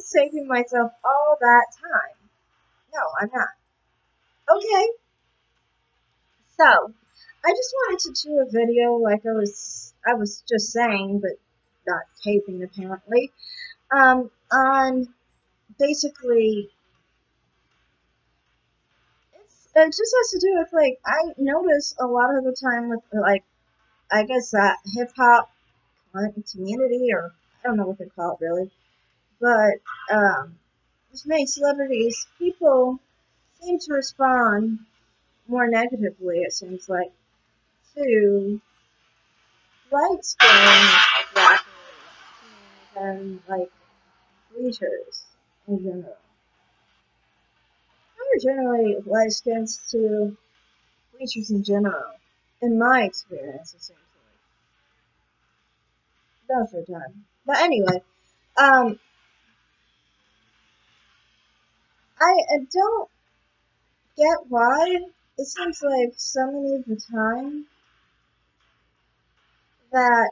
saving myself all that time. No, I'm not. Okay, so I just wanted to do a video like I was just saying, but not taping apparently. On basically it just has to do with like I notice a lot of the time with like I guess that hip hop community or I don't know what they call it really, but with many celebrities, people seem to respond more negatively. It seems like to light skin like rappers than like bleachers in general. Or generally light skins to bleachers in general. In my experience, it seems like most of the time. But anyway, um, I don't get why it seems like so many of the time that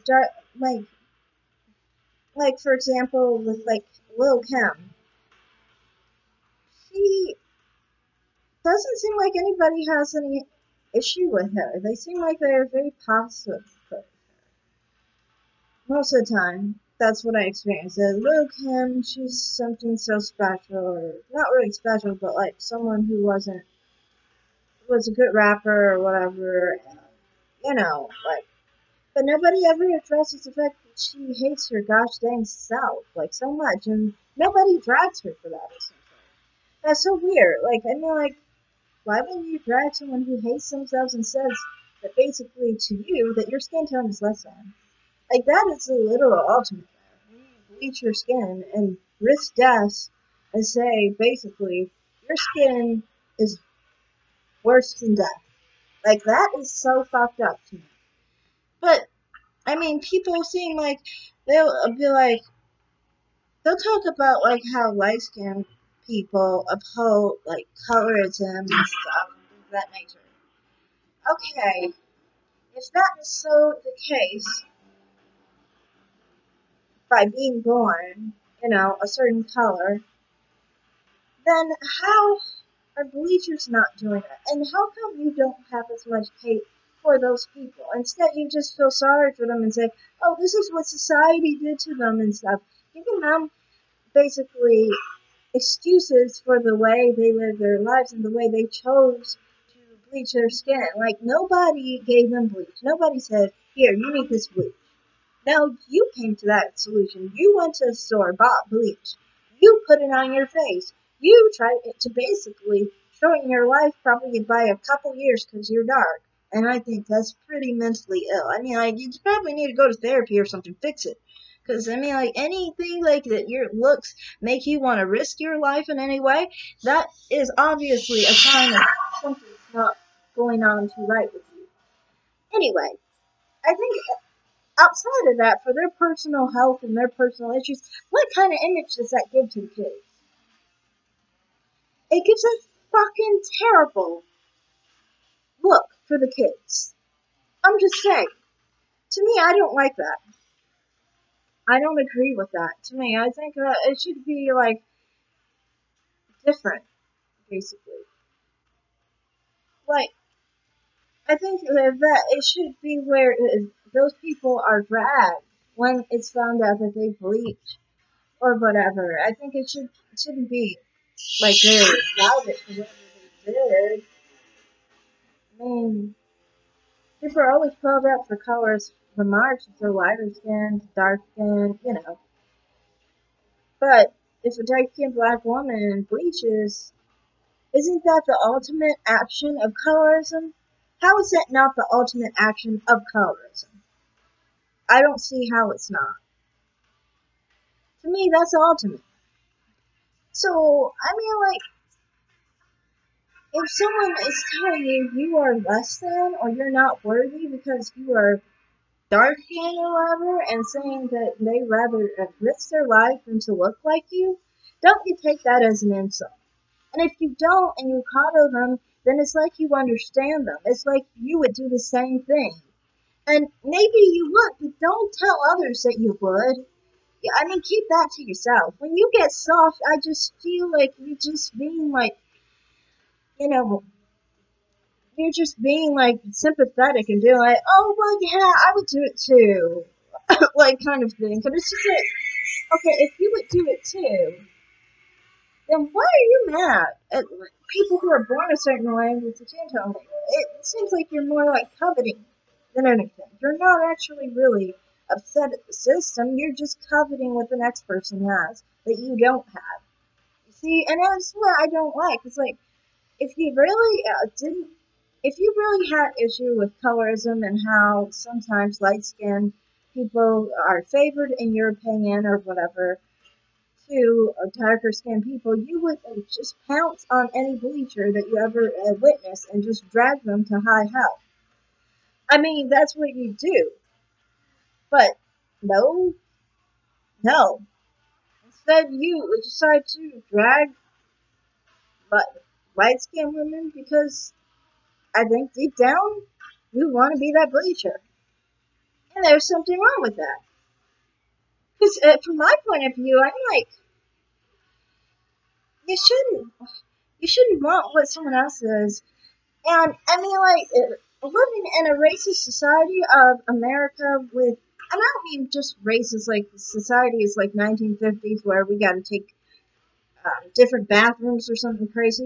dark like for example with like Lil Kim, she doesn't seem like anybody has any issue with her. They seem like they're very positive for her. Most of the time. That's what I experienced. Lil Kim, she's something so special, or not really special, but like someone who was a good rapper or whatever, like. But nobody ever addresses the fact that she hates her gosh dang self, like, so much, and nobody drags her for that, essentially. That's so weird. Like, I mean, like, why would you drag someone who hates themselves and says that basically to you that your skin tone is less than? Like, that is the literal ultimate there. You bleach your skin and risk death and say, basically, your skin is worse than death. Like, that is so fucked up to me. But I mean, people seem like they'll be like, they'll talk about like how light skinned people uphold like colorism and stuff of that nature. Okay, if that is so the case, by being born, a certain color, then how are bleachers not doing it? And how come you don't have as much hate for those people? Instead, you just feel sorry for them and say, oh, this is what society did to them and stuff. Giving them basically excuses for the way they live their lives and the way they chose to bleach their skin. Like, nobody gave them bleach. Nobody said, here, you need this bleach. No, you came to that solution. You went to a store, bought bleach. You put it on your face. You tried to basically shorten your life probably by a couple years because you're dark. And I think that's pretty mentally ill. I mean, like, you probably need to go to therapy or something, fix it. Because, I mean, like, anything like that, your looks make you want to risk your life in any way, that is obviously a sign of something's not going on too right with you. Anyway, I think outside of that, for their personal health and their personal issues, what kind of image does that give to the kids? It gives a fucking terrible look for the kids. I'm just saying. To me, I don't like that. I don't agree with that. To me, I think it should be, like, different, basically. Like, I think that it should be where those people are dragged when it's found out that they bleach or whatever. I think shouldn't be like they're routed for whatever they did. I mean, people are always called out for colors remarks if they're lighter skinned, dark skinned. But if a dark skinned black woman bleaches, isn't that the ultimate action of colorism? How is that not the ultimate action of colorism? I don't see how it's not. To me, that's the ultimate. So, I mean, like, if someone is telling you you are less than or you're not worthy because you are dark skinned or whatever, and saying that they rather risk their life than to look like you, don't you take that as an insult? And if you don't and you coddle them, then it's like you understand them. It's like you would do the same thing. And maybe you would, but don't tell others that you would. Yeah, I mean, keep that to yourself. When you get soft, I just feel like you're just being like, you know, you're just being like sympathetic and being like, oh, well, yeah, I would do it too. Like, kind of thing. But it's just like, okay, if you would do it too, then why are you mad at people who are born a certain way with the gender? It seems like you're more like coveting than anything. You're not actually really upset at the system. You're just coveting what the next person has that you don't have. You see, and that's what I don't like. It's like if you really didn't, if you really had issue with colorism and how sometimes light skinned people are favored in your opinion or whatever, to darker skinned people, you would just pounce on any bleacher that you ever witness and just drag them to high hell. I mean, that's what you do. But no, no. Instead, you decide to drag light skinned women because I think deep down you want to be that bleacher. And there's something wrong with that. Because from my point of view, I'm like, you shouldn't. You shouldn't want what someone else is. And I mean, like, living in a racist society of America with, and I don't mean just racist, like society is like 1950s where we got to take different bathrooms or something crazy.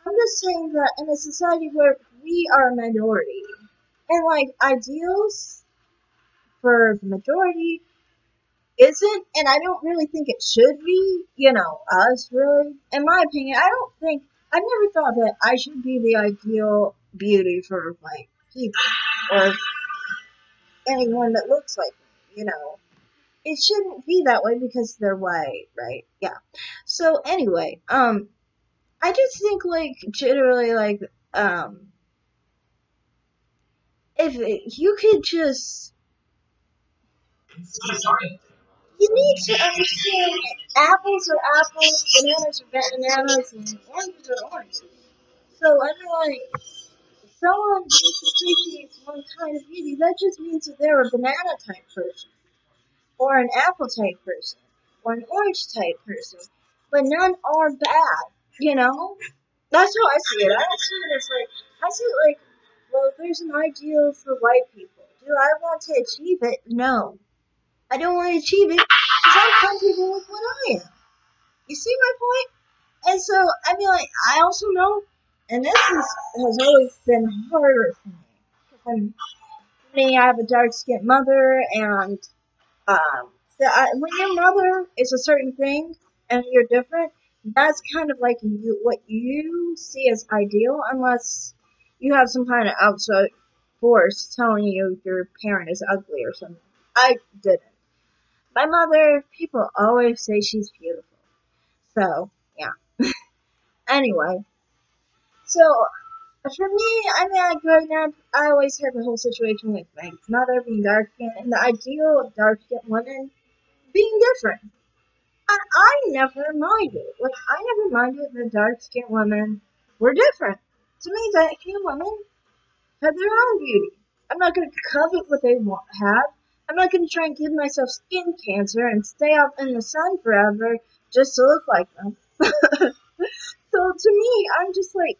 I'm just saying that in a society where we are a minority, and like ideals for the majority isn't, and I don't really think it should be, us really. In my opinion, I don't think, I've never thought that I should be the ideal beauty for like people or anyone that looks like me. It shouldn't be that way because they're white, right? Yeah. So anyway, I just think like generally like, if you could just, you need to understand that apples are apples, bananas are bananas, and oranges are oranges. So I mean, like, if someone just appreciates one kind of beauty, that just means that they're a banana type person, or an apple type person, or an orange type person. But none are bad, you know? That's how I see it. I don't see it as like, I see it like, well, there's an ideal for white people. Do I want to achieve it? No. I don't want to achieve it because I'm comfortable with what I am. You see my point? And so, I mean, like, I also know, and has always been harder for me. Because I have a dark skinned mother, and when your mother is a certain thing and you're different, that's kind of like what you see as ideal, unless you have some kind of outside force telling you your parent is ugly or something. I didn't. My mother, people always say she's beautiful. So, yeah. Anyway, so for me, I mean, like growing up, I always had the whole situation with my mother being dark skinned and the ideal of dark skinned women being different. And I never minded. Like, I never minded that dark skinned women were different. To me, that few women have their own beauty. I'm not going to covet what they have. I'm not going to try and give myself skin cancer and stay out in the sun forever just to look like them. So to me, I'm just like,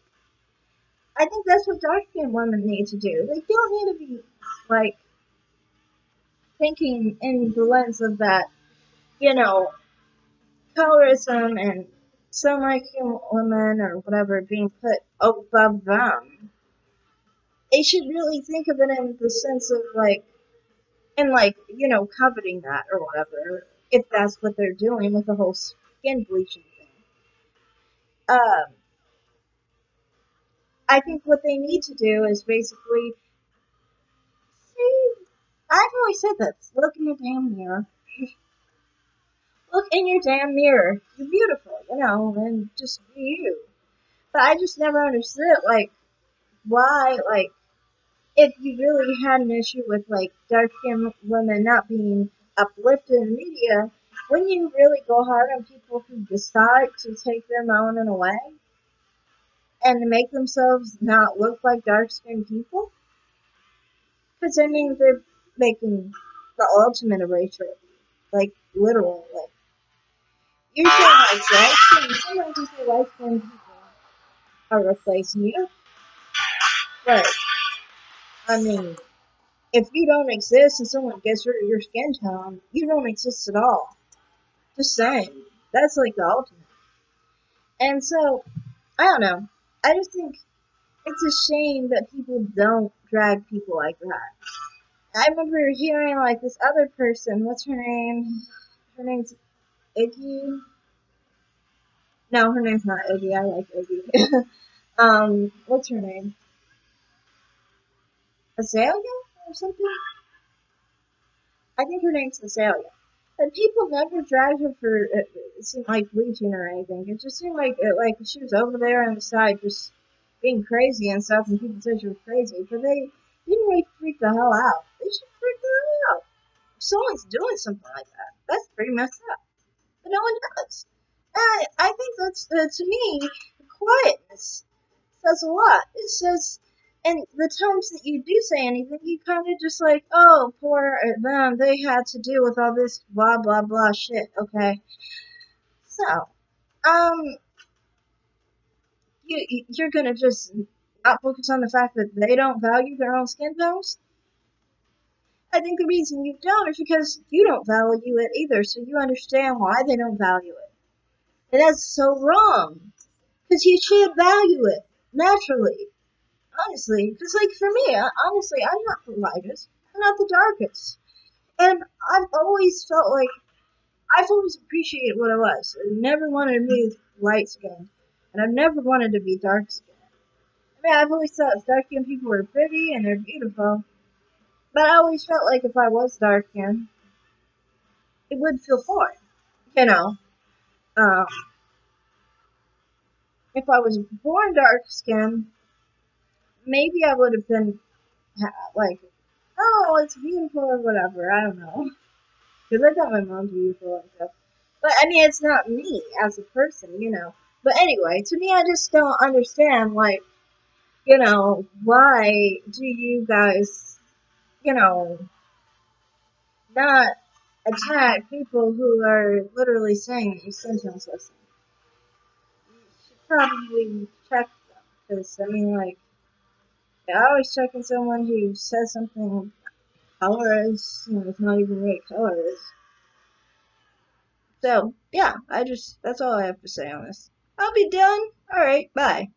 I think that's what dark skinned women need to do. They don't need to be like thinking in the lens of that, you know, colorism and some like women or whatever being put above them. They should really think of it in the sense of like, and like, coveting that or whatever, if that's what they're doing with the whole skin bleaching thing. Um, I think what they need to do is basically see. I've always said this. Look in your damn mirror. Look in your damn mirror. You're beautiful, and just be you. But I just never understood, like, why, like, if you really had an issue with, like, dark skinned women not being uplifted in media, wouldn't you really go hard on people who decide to take their melanin away and to make themselves not look like dark skinned people? Because I mean, they're making the ultimate erasure, like literal. Like you're saying, like light skin. Sometimes you say light skin people are replacing you, but I mean, if you don't exist and someone gets rid of your skin tone, you don't exist at all. Just saying, that's like the ultimate. And so I don't know. I just think it's a shame that people don't drag people like that. I remember hearing like this other person. What's her name? Her name's Iggy. No, her name's not Iggy. I like Iggy. What's her name? Azalea or something? I think her name's Azalea. And people never dragged her for it seemed like bleaching or anything. It just seemed like she was over there on the side just being crazy and stuff, and people said she was crazy. But they didn't really freak the hell out. They should freak the hell out. If someone's doing something like that, that's pretty messed up. But no one does. And I think that's, to me, quietness says a lot. It says, and the times that you do say anything, you kind of just like, oh, poor them, they had to deal with all this blah, blah, blah shit, okay? So, um, you're gonna just not focus on the fact that they don't value their own skin tones? I think the reason you don't is because you don't value it either, so you understand why they don't value it. And that's so wrong. Because you should value it, naturally. Honestly. Because, like, for me, honestly, I'm not the lightest. I'm not the darkest. And I've always felt like, I've always appreciated what I was. I never wanted to be light skinned. And I've never wanted to be dark skinned. I mean, I've always thought dark skinned people were pretty and they're beautiful. But I always felt like if I was dark skinned, it would feel foreign. You know, um, if I was born dark skinned, maybe I would have been like, oh, it's beautiful or whatever. I don't know. Because I thought my mom's beautiful and stuff. But I mean, it's not me as a person, you know. But anyway, to me, I just don't understand, like, you know, why do you guys, you know, not attack people who are literally saying that your symptoms listen? You should probably check them. Because, I mean, like, I always checking someone who says something colorist, you know, it's not even really colorist. So, yeah, that's all I have to say on this. I'll be done. Alright, bye.